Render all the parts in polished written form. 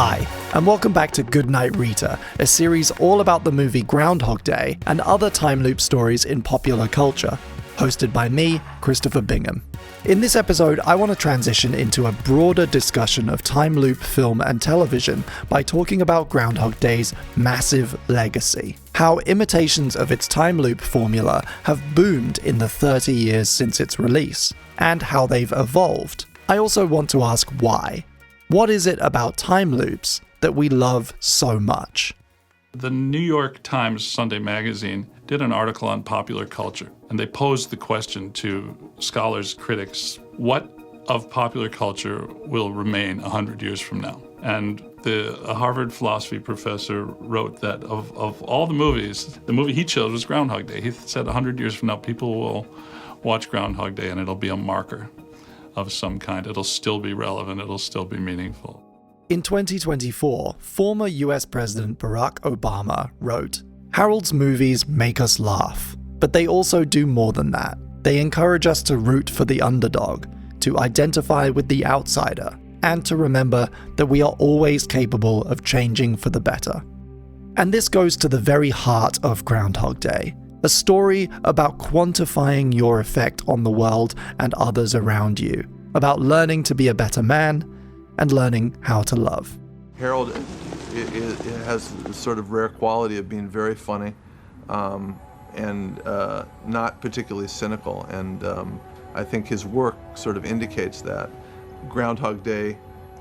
Hi, and welcome back to Goodnight Rita, a series all about the movie Groundhog Day and other time loop stories in popular culture, hosted by me, Christopher Bingham. In this episode, I want to transition into a broader discussion of time loop film and television by talking about Groundhog Day's massive legacy, how imitations of its time loop formula have boomed in the 30 years since its release, and how they've evolved. I also want to ask why. What is it about time loops that we love so much? The New York Times Sunday magazine did an article on popular culture, and they posed the question to scholars, critics, what of popular culture will remain 100 years from now? And a Harvard philosophy professor wrote that of all the movies, the movie he chose was Groundhog Day. He said 100 years from now, people will watch Groundhog Day and it'll be a marker of some kind. It'll still be relevant, it'll still be meaningful. In 2024, former US President Barack Obama wrote, "Harold's movies make us laugh, but they also do more than that. They encourage us to root for the underdog, to identify with the outsider, and to remember that we are always capable of changing for the better." And this goes to the very heart of Groundhog Day, a story about quantifying your effect on the world and others around you, about learning to be a better man and learning how to love. Harold it has a sort of rare quality of being very funny and not particularly cynical, and I think his work sort of indicates that. Groundhog Day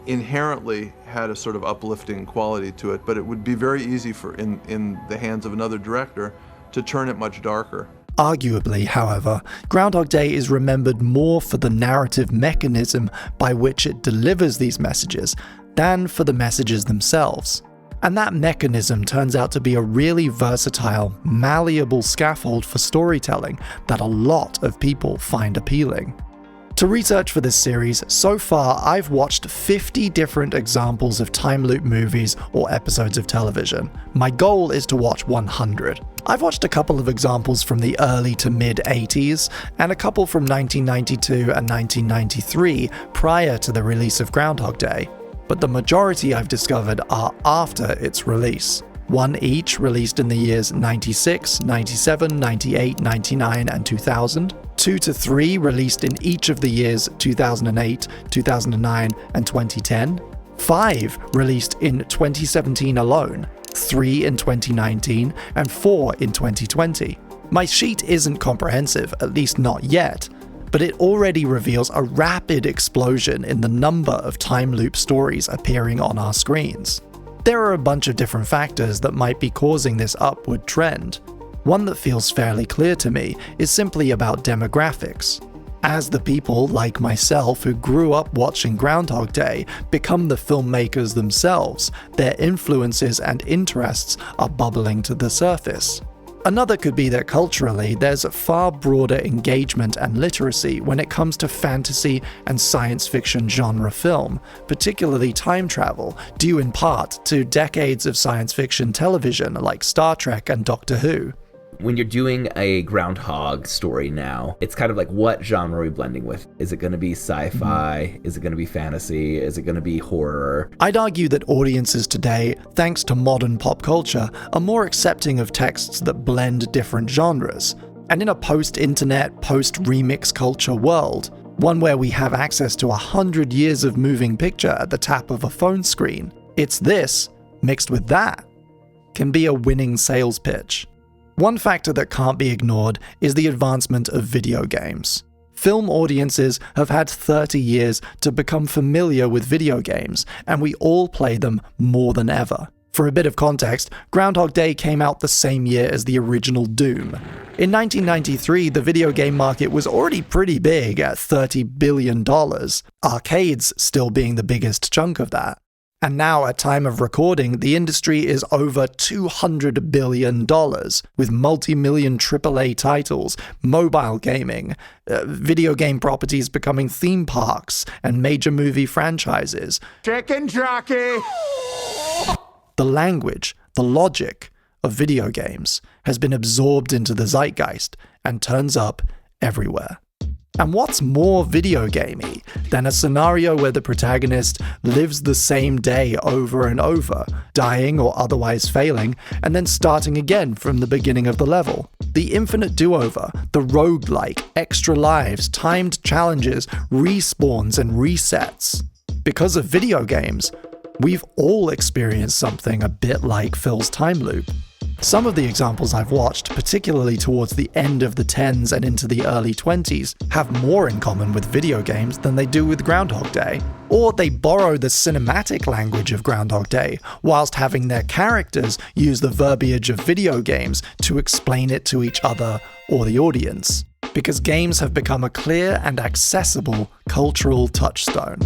inherently had a sort of uplifting quality to it, but it would be very easy for in the hands of another director to turn it much darker. Arguably, however, Groundhog Day is remembered more for the narrative mechanism by which it delivers these messages than for the messages themselves. And that mechanism turns out to be a really versatile, malleable scaffold for storytelling that a lot of people find appealing. To research for this series, so far I've watched 50 different examples of time loop movies or episodes of television. My goal is to watch 100. I've watched a couple of examples from the early to mid-80s, and a couple from 1992 and 1993 prior to the release of Groundhog Day, but the majority I've discovered are after its release. One each released in the years 96, 97, 98, 99, and 2000. 2 to 3 released in each of the years 2008, 2009, and 2010. 5 released in 2017 alone. 3 in 2019, and 4 in 2020. My sheet isn't comprehensive, at least not yet, but it already reveals a rapid explosion in the number of time loop stories appearing on our screens. There are a bunch of different factors that might be causing this upward trend. One that feels fairly clear to me is simply about demographics. As the people, like myself, who grew up watching Groundhog Day become the filmmakers themselves, their influences and interests are bubbling to the surface. Another could be that culturally, there's far broader engagement and literacy when it comes to fantasy and science fiction genre film, particularly time travel, due in part to decades of science fiction television like Star Trek and Doctor Who. When you're doing a Groundhog story now, it's kind of like, what genre are we blending with? Is it going to be sci-fi? Is it going to be fantasy? Is it going to be horror? I'd argue that audiences today, thanks to modern pop culture, are more accepting of texts that blend different genres. And in a post-internet, post-remix culture world, one where we have access to 100 years of moving picture at the tap of a phone screen, it's this, mixed with that, can be a winning sales pitch. One factor that can't be ignored is the advancement of video games. Film audiences have had 30 years to become familiar with video games, and we all play them more than ever. For a bit of context, Groundhog Day came out the same year as the original Doom. In 1993, the video game market was already pretty big at $30 billion, arcades still being the biggest chunk of that. And now, at time of recording, the industry is over $200 billion, with multi-million AAA titles, mobile gaming, video game properties becoming theme parks, and major movie franchises. Chicken jockey! The language, the logic of video games has been absorbed into the zeitgeist and turns up everywhere. And what's more video gamey than a scenario where the protagonist lives the same day over and over, dying or otherwise failing, and then starting again from the beginning of the level? The infinite do-over, the roguelike, extra lives, timed challenges, respawns and resets. Because of video games, we've all experienced something a bit like Phil's time loop. Some of the examples I've watched, particularly towards the end of the 10s and into the early 20s, have more in common with video games than they do with Groundhog Day. Or they borrow the cinematic language of Groundhog Day, whilst having their characters use the verbiage of video games to explain it to each other or the audience. Because games have become a clear and accessible cultural touchstone.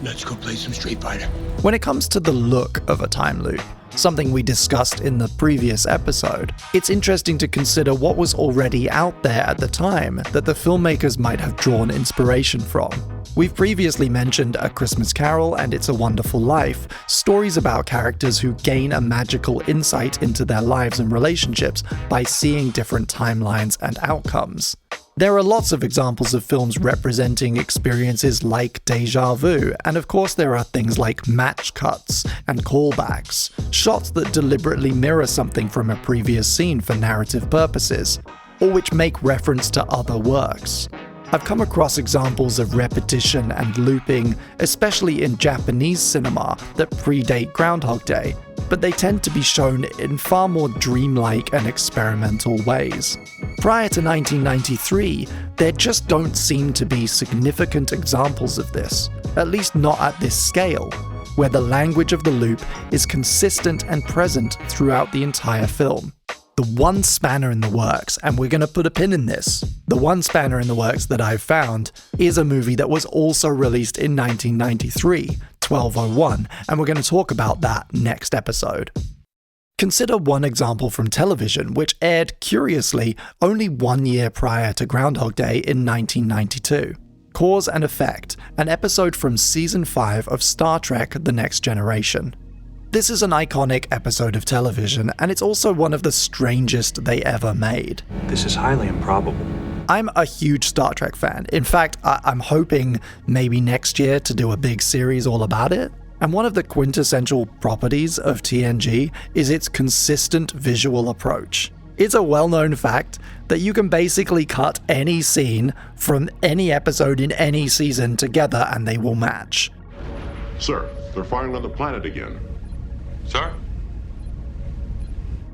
Let's go play some Street Fighter. When it comes to the look of a time loop, something we discussed in the previous episode, it's interesting to consider what was already out there at the time that the filmmakers might have drawn inspiration from. We've previously mentioned A Christmas Carol and It's a Wonderful Life, stories about characters who gain a magical insight into their lives and relationships by seeing different timelines and outcomes. There are lots of examples of films representing experiences like déjà vu, and of course there are things like match cuts and callbacks, shots that deliberately mirror something from a previous scene for narrative purposes, or which make reference to other works. I've come across examples of repetition and looping, especially in Japanese cinema, that predate Groundhog Day, but they tend to be shown in far more dreamlike and experimental ways. Prior to 1993, there just don't seem to be significant examples of this, at least not at this scale, where the language of the loop is consistent and present throughout the entire film. The one spanner in the works, and we're going to put a pin in this, the one spanner in the works that I've found is a movie that was also released in 1993, 1201, and we're going to talk about that next episode. Consider one example from television which aired, curiously, only 1 year prior to Groundhog Day in 1992. Cause and Effect, an episode from Season 5 of Star Trek: The Next Generation. This is an iconic episode of television, and it's also one of the strangest they ever made. This is highly improbable. I'm a huge Star Trek fan. In fact, I'm hoping maybe next year to do a big series all about it. And one of the quintessential properties of TNG is its consistent visual approach. It's a well-known fact that you can basically cut any scene from any episode in any season together and they will match. Sir, they're firing on the planet again. Sir?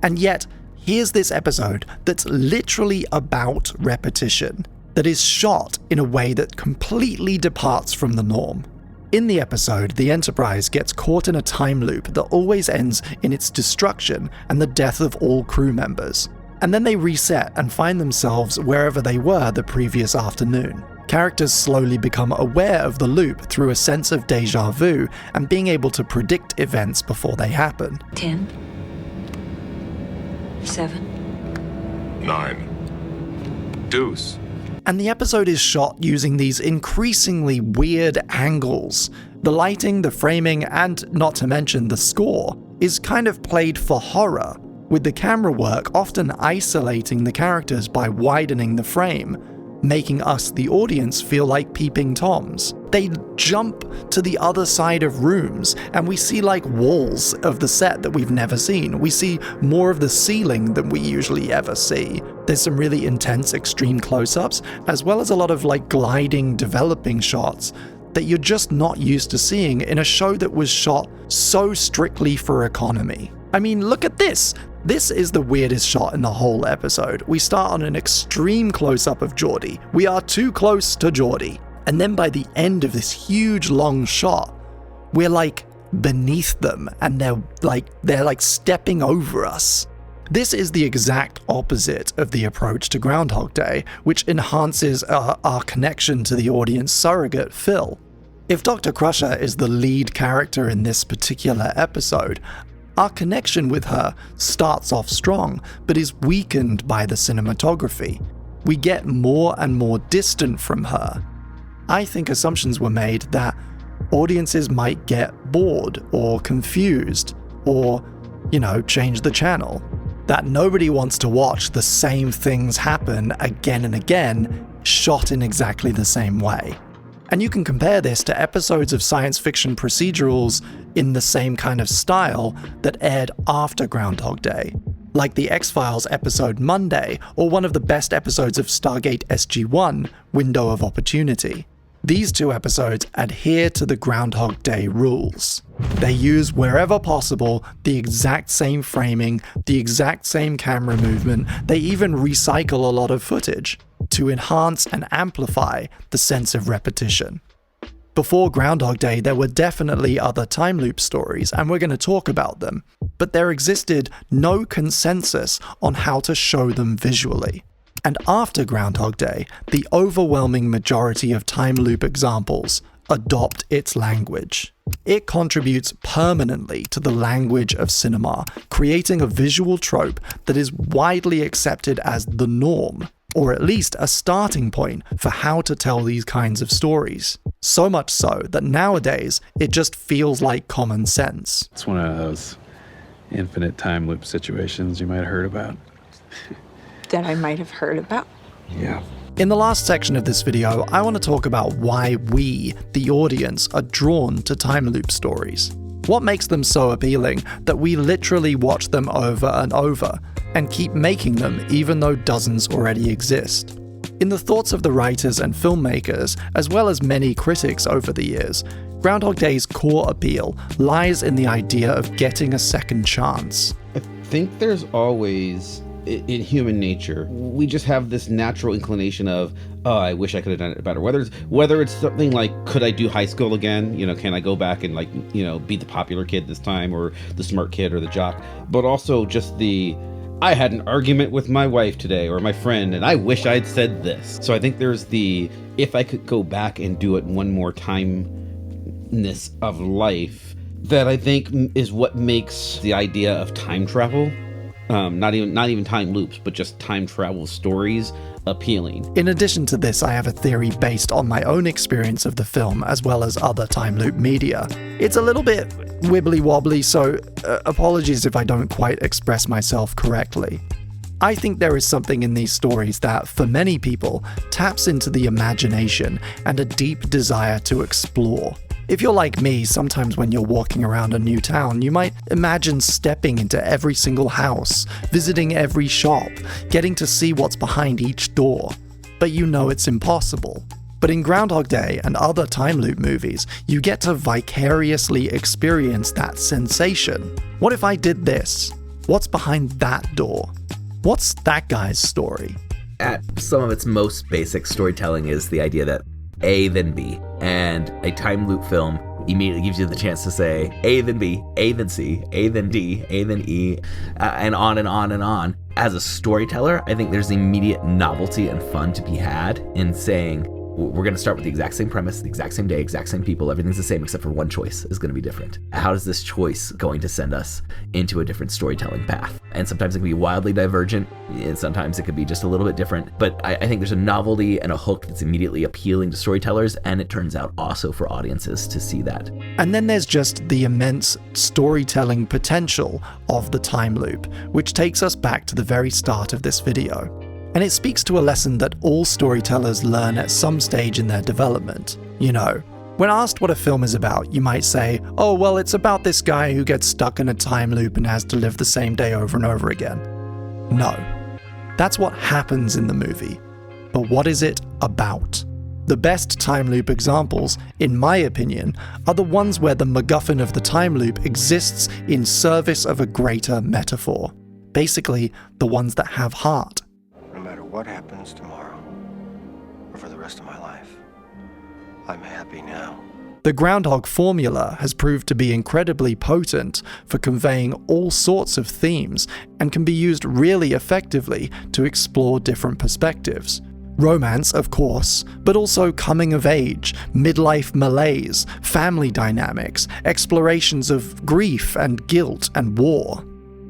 And yet, here's this episode that's literally about repetition, that is shot in a way that completely departs from the norm. In the episode, the Enterprise gets caught in a time loop that always ends in its destruction and the death of all crew members. And then they reset and find themselves wherever they were the previous afternoon. Characters slowly become aware of the loop through a sense of déjà vu and being able to predict events before they happen. 10, 7, 9. Deuce. And the episode is shot using these increasingly weird angles. The lighting, the framing, and not to mention the score, is kind of played for horror, with the camera work often isolating the characters by widening the frame, making us, the audience, feel like peeping toms. They jump to the other side of rooms, and we see like walls of the set that we've never seen. We see more of the ceiling than we usually ever see. There's some really intense extreme close-ups, as well as a lot of like gliding, developing shots that you're just not used to seeing in a show that was shot so strictly for economy. I mean, look at this! This is the weirdest shot in the whole episode. We start on an extreme close-up of Geordi. We are too close to Geordi. And then by the end of this huge long shot, we're like beneath them and they're like stepping over us. This is the exact opposite of the approach to Groundhog Day, which enhances our connection to the audience surrogate, Phil. If Dr. Crusher is the lead character in this particular episode, our connection with her starts off strong, but is weakened by the cinematography. We get more and more distant from her. I think assumptions were made that audiences might get bored or confused or, change the channel. that nobody wants to watch the same things happen again and again, shot in exactly the same way. And you can compare this to episodes of science fiction procedurals in the same kind of style that aired after Groundhog Day, like the X-Files episode Monday, or one of the best episodes of Stargate SG-1, Window of Opportunity. These two episodes adhere to the Groundhog Day rules. They use, wherever possible, the exact same framing, the exact same camera movement. They even recycle a lot of footage to enhance and amplify the sense of repetition. Before Groundhog Day, there were definitely other time loop stories, and we're going to talk about them, but there existed no consensus on how to show them visually. And after Groundhog Day, the overwhelming majority of time loop examples adopt its language. It contributes permanently to the language of cinema, creating a visual trope that is widely accepted as the norm, or at least a starting point for how to tell these kinds of stories. So much so that nowadays, it just feels like common sense. It's one of those infinite time loop situations you might have heard about. That I might have heard about. Yeah. In the last section of this video, I want to talk about why we, the audience, are drawn to time loop stories. What makes them so appealing that we literally watch them over and over, and keep making them even though dozens already exist. In the thoughts of the writers and filmmakers, as well as many critics over the years, Groundhog Day's core appeal lies in the idea of getting a second chance. I think there's always, in human nature, we just have this natural inclination of, oh, I wish I could have done it better. Whether it's something like, could I do high school again? Can I go back and be the popular kid this time, or the smart kid, or the jock? But also just I had an argument with my wife today, or my friend, and I wish I'd said this. So I think there's if I could go back and do it one more timeness of life, that I think is what makes the idea of time travel, not even time loops, but just time travel stories, appealing. In addition to this, I have a theory based on my own experience of the film as well as other time loop media. It's a little bit wibbly wobbly, so apologies if I don't quite express myself correctly. I think there is something in these stories that, for many people, taps into the imagination and a deep desire to explore. If you're like me, sometimes when you're walking around a new town, you might imagine stepping into every single house, visiting every shop, getting to see what's behind each door. But you know it's impossible. But in Groundhog Day and other time loop movies, you get to vicariously experience that sensation. What if I did this? What's behind that door? What's that guy's story? At some of its most basic, storytelling is the idea that A then B, and a time loop film immediately gives you the chance to say A then B, A then C, A then D, A then E, and on and on and on. As a storyteller, I think there's immediate novelty and fun to be had in saying, we're going to start with the exact same premise, the exact same day, exact same people, everything's the same except for one choice is going to be different. How is this choice going to send us into a different storytelling path? And sometimes it can be wildly divergent, and sometimes it could be just a little bit different, but I think there's a novelty and a hook that's immediately appealing to storytellers, and it turns out also for audiences to see that. And then there's just the immense storytelling potential of the time loop, which takes us back to the very start of this video. And it speaks to a lesson that all storytellers learn at some stage in their development. When asked what a film is about, you might say, oh, well, it's about this guy who gets stuck in a time loop and has to live the same day over and over again. No. That's what happens in the movie. But what is it about? The best time loop examples, in my opinion, are the ones where the MacGuffin of the time loop exists in service of a greater metaphor. Basically, the ones that have heart. What happens tomorrow, or for the rest of my life, I'm happy now. The Groundhog formula has proved to be incredibly potent for conveying all sorts of themes and can be used really effectively to explore different perspectives. Romance, of course, but also coming of age, midlife malaise, family dynamics, explorations of grief and guilt and war.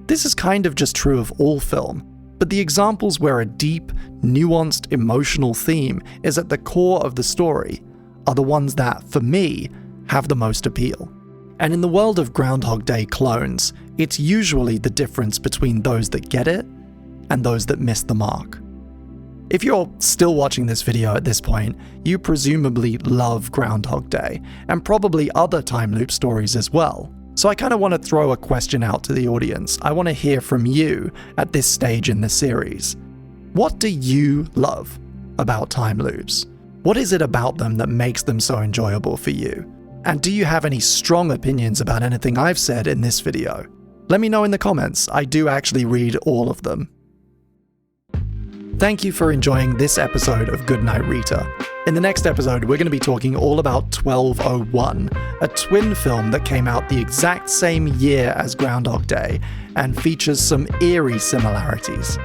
This is kind of just true of all film. But the examples where a deep, nuanced emotional theme is at the core of the story are the ones that, for me, have the most appeal. And in the world of Groundhog Day clones, it's usually the difference between those that get it and those that miss the mark. If you're still watching this video at this point, you presumably love Groundhog Day, and probably other time loop stories as well. So I kind of want to throw a question out to the audience. I want to hear from you at this stage in the series. What do you love about time loops? What is it about them that makes them so enjoyable for you? And do you have any strong opinions about anything I've said in this video? Let me know in the comments. I do actually read all of them. Thank you for enjoying this episode of Goodnight Rita. In the next episode, we're going to be talking all about 1201, a twin film that came out the exact same year as Groundhog Day and features some eerie similarities.